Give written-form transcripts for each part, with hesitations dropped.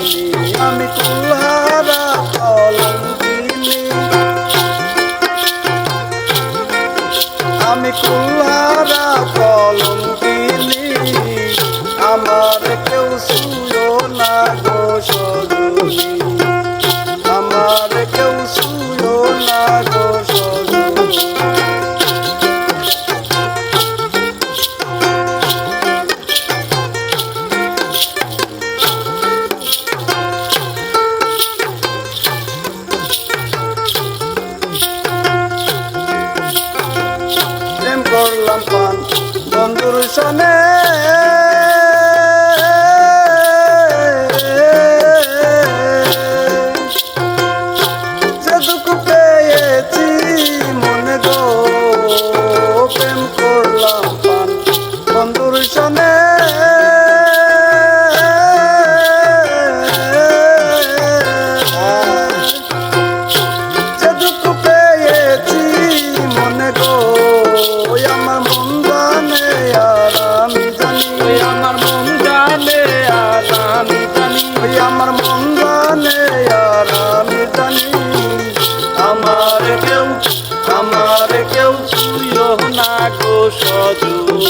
আমি কুলহারা কলঙ্কিনী আমি কুলহারা কলঙ্কিনী আমার কেউ শুনো না গো সজনী আমার কেউ শুনো না গো সজনী করলাম পান বন্ধুর সনে যেটুকু পেয়েছি মনে গো প্রেম করলাম পান বন্ধুর সনে যেটুকু পেয়েছি মনে গো আমার মন জানে আর আমি জানি আমার মন জানে আর আমি জানি আমার মন জানে আর আমি জানি আমার কেউ শুইও না গো সজনী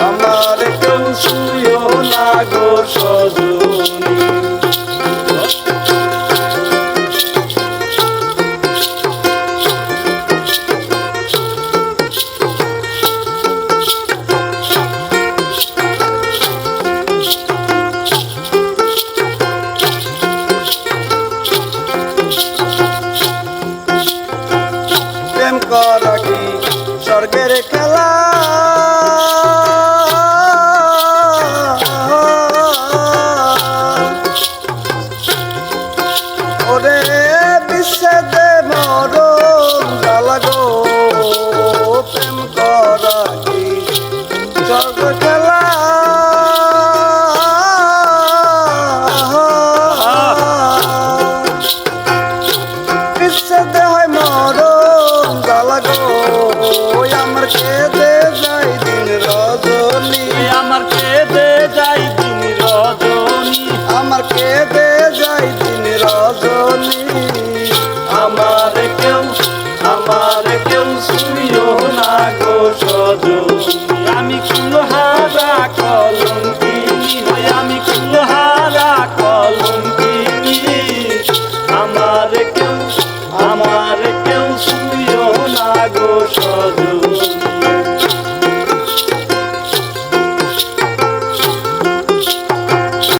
আমার কেউ শুইও না গো সজনী প্রেম করা কি স্বর্গের খেলা ওরে বিচ্ছেদে মরণ জ্বালা গো প্রেম করা কি স্বর্গ খেলা বিচ্ছেদে হয় মরণ জ্বালা গো আমার কেঁদে যাই দিন রজনী আমার কেঁদে যাই দিন রজনী আমার কেঁদে যাই দিন রজনী আমার কেউ শুইও না গো সজনী আমি কুলহারা কলঙ্কিনী আমি কুলহারা কলঙ্কিনী আমার কেউ শুইও না গো সজনী